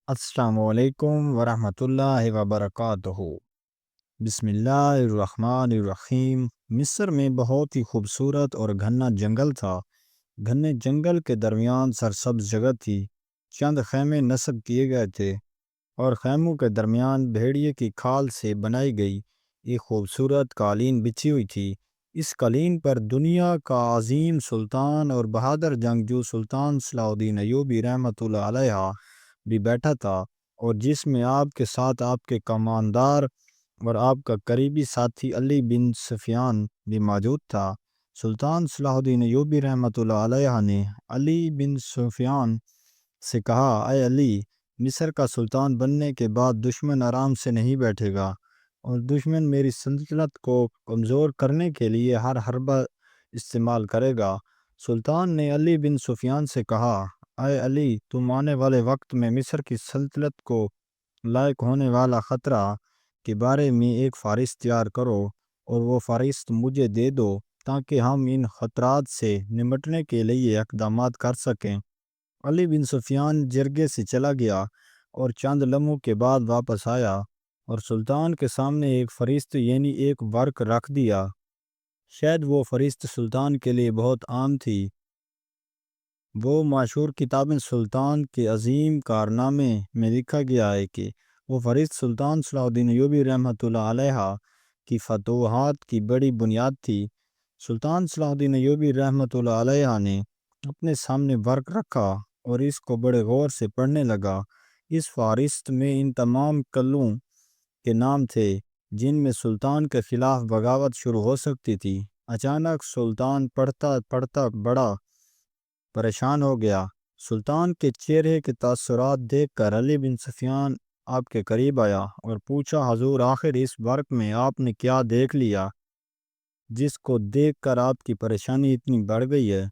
السلام علیکم ورحمۃ اللہ وبرکاتہ۔ بسم اللہ الرحمن الرحیم۔ مصر میں بہت ہی خوبصورت اور گھنا جنگل تھا۔ گھنے جنگل کے درمیان سرسبز جگہ تھی۔ چند خیمے نصب کیے گئے تھے اور خیموں کے درمیان بھیڑیے کی کھال سے بنائی گئی ایک خوبصورت قالین بچھی ہوئی تھی۔ اس قالین پر دنیا کا عظیم سلطان اور بہادر جنگجو سلطان صلاح الدین ایوبی رحمۃ اللہ علیہ بھی بیٹھا تھا، اور جس میں آپ کے ساتھ آپ کے کماندار اور آپ کا قریبی ساتھی علی بن سفیان بھی موجود تھا۔ سلطان صلاح الدین ایوبی رحمۃ اللہ علیہ نے علی بن سفیان سے کہا، اے علی، مصر کا سلطان بننے کے بعد دشمن آرام سے نہیں بیٹھے گا، اور دشمن میری سلطنت کو کمزور کرنے کے لیے ہر حربہ استعمال کرے گا۔ سلطان نے علی بن سفیان سے کہا، اے علی، تم آنے والے وقت میں مصر کی سلطنت کو لائق ہونے والا خطرہ کے بارے میں ایک فہرست تیار کرو اور وہ فہرست مجھے دے دو تاکہ ہم ان خطرات سے نمٹنے کے لیے اقدامات کر سکیں۔ علی بن سفیان جرگے سے چلا گیا اور چند لمحوں کے بعد واپس آیا اور سلطان کے سامنے ایک فہرست یعنی ایک ورق رکھ دیا۔ شاید وہ فہرست سلطان کے لیے بہت عام تھی۔ وہ مشہور کتاب سلطان کے عظیم کارنامے میں لکھا گیا ہے کہ وہ فہرست سلطان صلاح الدین ایوبی رحمۃ اللہ علیہ کی فتوحات کی بڑی بنیاد تھی۔ سلطان صلاح الدین ایوبی رحمۃ اللہ علیہ نے اپنے سامنے ورق رکھا اور اس کو بڑے غور سے پڑھنے لگا۔ اس فہرست میں ان تمام قلعوں کے نام تھے جن میں سلطان کے خلاف بغاوت شروع ہو سکتی تھی۔ اچانک سلطان پڑھتا پڑھتا بڑا پریشان ہو گیا۔ سلطان کے چہرے کے تاثرات دیکھ کر علی بن سفیان آپ کے قریب آیا اور پوچھا، حضور، آخر اس ورق میں آپ نے کیا دیکھ لیا جس کو دیکھ کر آپ کی پریشانی اتنی بڑھ گئی ہے؟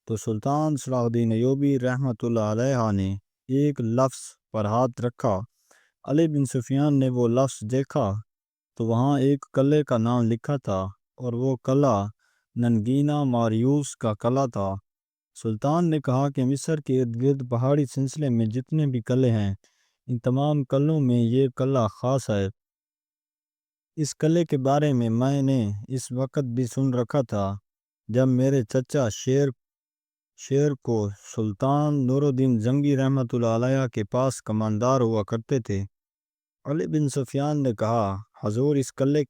تو سلطان صلاح الدین ایوبی رحمۃ اللہ علیہ نے ایک لفظ پر ہاتھ رکھا۔ علی بن سفیان نے وہ لفظ دیکھا تو وہاں ایک قلعے کا نام لکھا تھا، اور وہ قلعہ ننگینا ماریوس کا قلعہ تھا۔ سلطان نے کہا کہ مصر کے ارد گرد پہاڑی سلسلے میں جتنے بھی قلعے ہیں، ان تمام قلعوں میں یہ قلعہ خاص ہے۔ اس قلعے کے بارے میں نے اس وقت بھی سن رکھا تھا جب میرے چچا شیر کو سلطان نور الدین زنگی رحمۃ اللہ علیہ کے پاس کماندار ہوا کرتے تھے۔ علی بن سفیان نے کہا، حضور، اس قلعے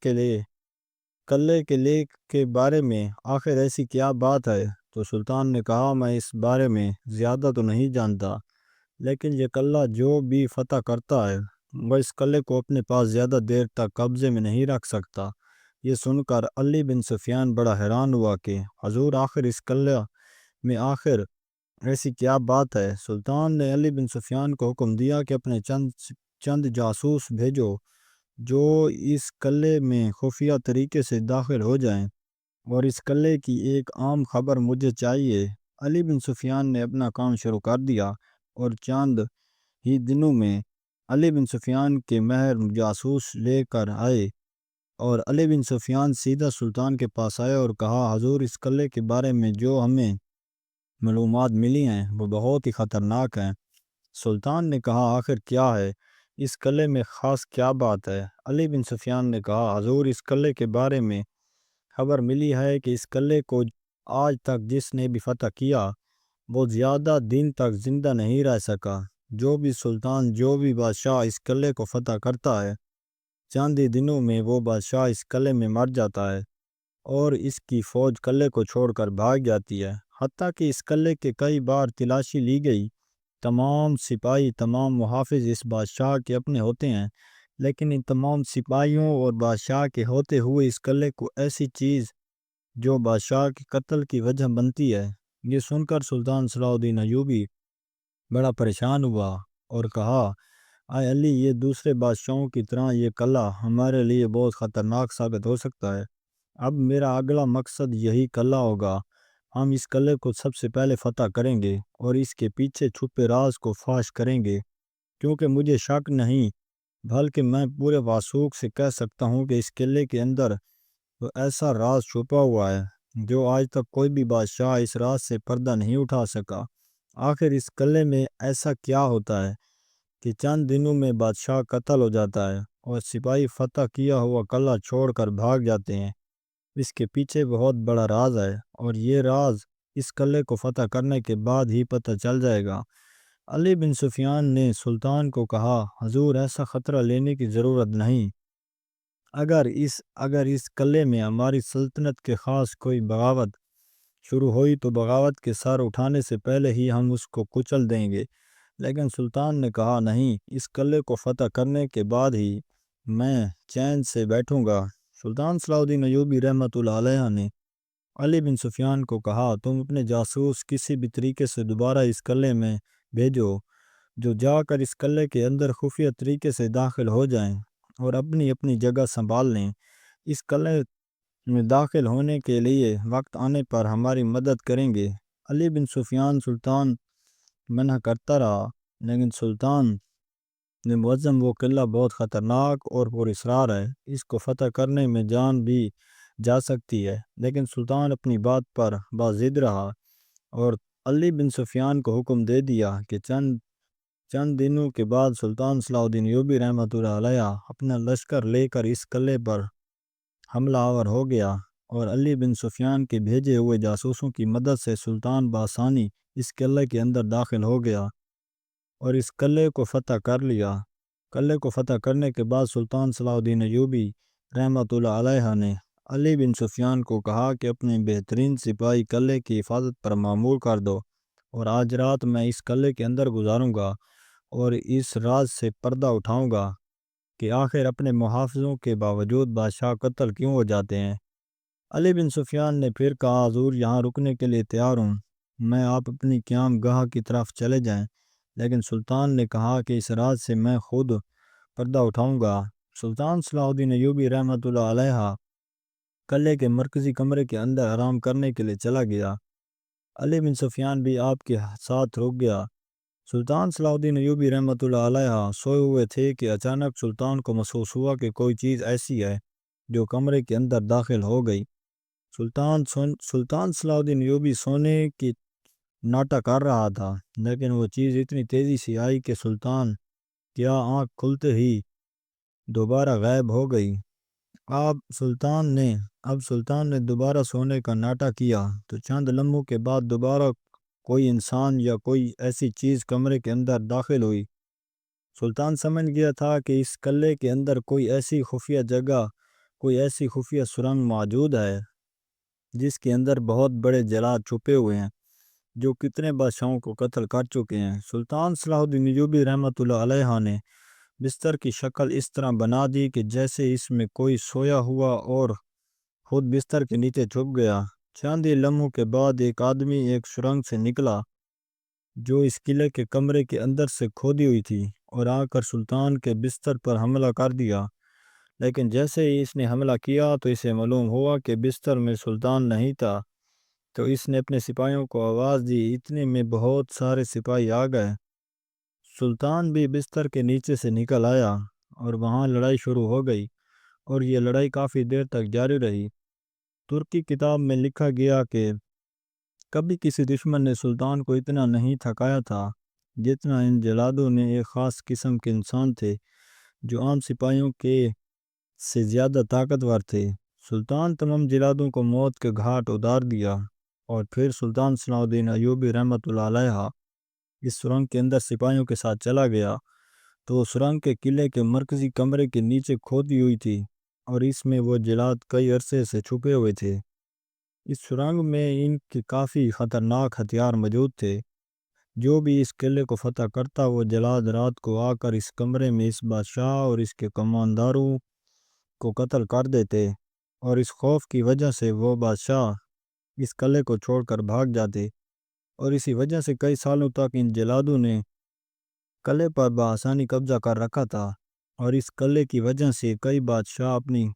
کے بارے میں آخر ایسی کیا بات ہے؟ تو سلطان نے کہا، میں اس بارے میں زیادہ تو نہیں جانتا، لیکن یہ قلعہ جو بھی فتح کرتا ہے وہ اس قلعے کو اپنے پاس زیادہ دیر تک قبضے میں نہیں رکھ سکتا۔ یہ سن کر علی بن سفیان بڑا حیران ہوا کہ حضور، آخر اس قلعہ میں آخر ایسی کیا بات ہے؟ سلطان نے علی بن سفیان کو حکم دیا کہ اپنے چند جاسوس بھیجو جو اس قلعے میں خفیہ طریقے سے داخل ہو جائیں، اور اس قلعے کی ایک عام خبر مجھے چاہیے۔ علی بن سفیان نے اپنا کام شروع کر دیا، اور چند ہی دنوں میں علی بن سفیان کے ماہر جاسوس لے کر آئے، اور علی بن سفیان سیدھا سلطان کے پاس آئے اور کہا، حضور، اس قلعے کے بارے میں جو ہمیں معلومات ملی ہیں وہ بہت ہی خطرناک ہیں۔ سلطان نے کہا، آخر کیا ہے؟ اس قلعے میں خاص کیا بات ہے؟ علی بن سفیان نے کہا، حضور، اس قلعے کے بارے میں خبر ملی ہے کہ اس قلعے کو آج تک جس نے بھی فتح کیا وہ زیادہ دن تک زندہ نہیں رہ سکا۔ جو بھی سلطان، جو بھی بادشاہ اس قلعے کو فتح کرتا ہے، چند ہی دنوں میں وہ بادشاہ اس قلعے میں مر جاتا ہے، اور اس کی فوج قلعے کو چھوڑ کر بھاگ جاتی ہے۔ حتیٰ کہ اس قلعے کے کئی بار تلاشی لی گئی، تمام سپاہی، تمام محافظ اس بادشاہ کے اپنے ہوتے ہیں، لیکن ان تمام سپاہیوں اور بادشاہ کے ہوتے ہوئے اس قلعے کو ایسی چیز جو بادشاہ کے قتل کی وجہ بنتی ہے۔ یہ سن کر سلطان صلاح الدین ایوبی بڑا پریشان ہوا اور کہا، اے علی، یہ دوسرے بادشاہوں کی طرح یہ قلعہ ہمارے لیے بہت خطرناک ثابت ہو سکتا ہے۔ اب میرا اگلا مقصد یہی قلعہ ہوگا۔ ہم اس قلعے کو سب سے پہلے فتح کریں گے اور اس کے پیچھے چھپے راز کو فاش کریں گے، کیونکہ مجھے شک نہیں بلکہ میں پورے وثوق سے کہہ سکتا ہوں کہ اس قلعے کے اندر تو ایسا راز چھپا ہوا ہے جو آج تک کوئی بھی بادشاہ اس راز سے پردہ نہیں اٹھا سکا۔ آخر اس قلعے میں ایسا کیا ہوتا ہے کہ چند دنوں میں بادشاہ قتل ہو جاتا ہے اور سپاہی فتح کیا ہوا قلعہ چھوڑ کر بھاگ جاتے ہیں۔ اس کے پیچھے بہت بڑا راز ہے اور یہ راز اس قلعے کو فتح کرنے کے بعد ہی پتہ چل جائے گا۔ علی بن سفیان نے سلطان کو کہا، حضور ایسا خطرہ لینے کی ضرورت نہیں۔ اگر اس قلعے میں ہماری سلطنت کے خاص کوئی بغاوت شروع ہوئی تو بغاوت کے سر اٹھانے سے پہلے ہی ہم اس کو کچل دیں گے۔ لیکن سلطان نے کہا، نہیں، اس قلعے کو فتح کرنے کے بعد ہی میں چین سے بیٹھوں گا۔ سلطان صلاح الدین ایوبی رحمۃ اللہ علیہ نے علی بن سفیان کو کہا، تم اپنے جاسوس کسی بھی طریقے سے دوبارہ اس قلعے میں بھیجو، جو جا کر اس قلعے کے اندر خفیہ طریقے سے داخل ہو جائیں اور اپنی اپنی جگہ سنبھال لیں۔ اس قلعے میں داخل ہونے کے لیے وقت آنے پر ہماری مدد کریں گے۔ علی بن سلطان منع کرتا رہا، لیکن سلطان نے معظم وہ قلعہ بہت خطرناک اور پراسرار ہے، اس کو فتح کرنے میں جان بھی جا سکتی ہے۔ لیکن سلطان اپنی بات پر باضد رہا اور علی بن سفیان کو حکم دے دیا کہ چند دنوں کے بعد سلطان صلاح الدین ایوبی رحمۃ اللہ علیہ اپنا لشکر لے کر اس قلعے پر حملہ آور ہو گیا اور علی بن سفیان کے بھیجے ہوئے جاسوسوں کی مدد سے سلطان بآسانی اس قلعے کے اندر داخل ہو گیا اور اس قلعے کو فتح کر لیا۔ قلعے کو فتح کرنے کے بعد سلطان صلاح الدین ایوبی رحمۃ اللہ علیہ نے علی بن سفیان کو کہا کہ اپنے بہترین سپاہی قلعے کی حفاظت پر معمور کر دو اور آج رات میں اس قلعے کے اندر گزاروں گا اور اس راز سے پردہ اٹھاؤں گا کہ آخر اپنے محافظوں کے باوجود بادشاہ قتل کیوں ہو جاتے ہیں۔ علی بن سفیان نے پھر کہا، حضور یہاں رکنے کے لیے تیار ہوں، میں آپ اپنی قیام گاہ کی طرف چلے جائیں۔ لیکن سلطان نے کہا کہ اس راز سے میں خود پردہ اٹھاؤں گا۔ سلطان صلاح الدین ایوبی رحمۃ اللہ علیہ قلعے کے مرکزی کمرے کے اندر آرام کرنے کے لیے چلا گیا۔ علی بن سفیان بھی آپ کے ساتھ رک گیا۔ سلطان صلاح الدین ایوبی رحمۃ اللہ علیہ سوئے ہوئے تھے کہ اچانک سلطان کو محسوس ہوا کہ کوئی چیز ایسی ہے جو کمرے کے اندر داخل ہو گئی۔ سلطان صلاح الدین ایوبی سونے کی ناٹا کر رہا تھا، لیکن وہ چیز اتنی تیزی سے آئی کہ سلطان کیا آنکھ کھلتے ہی دوبارہ غائب ہو گئی۔ اب سلطان نے دوبارہ سونے کا ناٹا کیا تو چند لمحوں کے بعد دوبارہ کوئی انسان یا کوئی ایسی چیز کمرے کے اندر داخل ہوئی۔ سلطان سمجھ گیا تھا کہ اس قلعے کے اندر کوئی ایسی خفیہ جگہ، کوئی ایسی خفیہ سرنگ موجود ہے جس کے اندر بہت بڑے جلاد چھپے ہوئے ہیں جو کتنے بادشاہوں کو قتل کر چکے ہیں۔ سلطان صلاح الدین ایوبی رحمۃ اللہ علیہ نے بستر کی شکل اس طرح بنا دی کہ جیسے اس میں کوئی سویا ہوا اور خود بستر کے نیچے چھپ گیا۔ چند ہی لمحوں کے بعد ایک آدمی ایک سرنگ سے نکلا جو اس قلعے کے کمرے کے اندر سے کھودی ہوئی تھی اور آ کر سلطان کے بستر پر حملہ کر دیا۔ لیکن جیسے ہی اس نے حملہ کیا تو اسے معلوم ہوا کہ بستر میں سلطان نہیں تھا، تو اس نے اپنے سپاہیوں کو آواز دی، اتنے میں بہت سارے سپاہی آ گئے۔ سلطان بھی بستر کے نیچے سے نکل آیا اور وہاں لڑائی شروع ہو گئی اور یہ لڑائی کافی دیر تک جاری رہی۔ ترکی کتاب میں لکھا گیا کہ کبھی کسی دشمن نے سلطان کو اتنا نہیں تھکایا تھا جتنا ان جلادوں نے۔ ایک خاص قسم کے انسان تھے جو عام سپاہیوں کے سے زیادہ طاقتور تھے۔ سلطان تمام جلادوں کو موت کے گھاٹ اتار دیا اور پھر سلطان صلاح الدین ایوبی رحمۃ اللہ علیہ اس سرنگ کے اندر سپاہیوں کے ساتھ چلا گیا تو سرنگ کے قلعے کے مرکزی کمرے کے نیچے کھودی ہوئی تھی اور اس میں وہ جلاد کئی عرصے سے چھپے ہوئے تھے۔ اس سرنگ میں ان کے کافی خطرناک ہتھیار موجود تھے۔ جو بھی اس قلعے کو فتح کرتا وہ جلاد رات کو آ کر اس کمرے میں اس بادشاہ اور اس کے کمانداروں کو قتل کر دیتے اور اس خوف کی وجہ سے وہ بادشاہ اس قلعے کو چھوڑ کر بھاگ جاتے اور اسی وجہ سے کئی سالوں تک ان جلادوں نے قلعے پر بآسانی قبضہ کر رکھا تھا اور اس قلعے کی وجہ سے کئی بادشاہ اپنی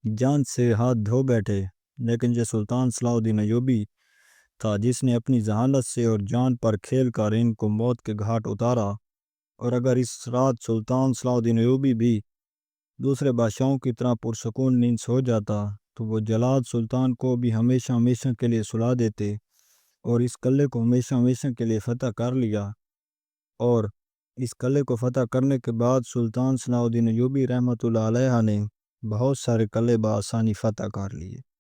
جان سے ہاتھ دھو بیٹھے۔ لیکن یہ سلطان صلاح الدین ایوبی تھا جس نے اپنی ذہانت سے اور جان پر کھیل کر ان کو موت کے گھاٹ اتارا، اور اگر اس رات سلطان صلاح الدین ایوبی بھی دوسرے بادشاہوں کی طرح پرسکون نیند سو جاتا تو وہ جلاد سلطان کو بھی ہمیشہ ہمیشہ کے لیے سلا دیتے اور اس قلعے کو ہمیشہ ہمیشہ کے لیے فتح کر لیا اور اس قلعے کو فتح کرنے کے بعد سلطان ثناء الدین ایوبی رحمۃ اللہ علیہ نے بہت سارے قلعے بآسانی فتح کر لیے۔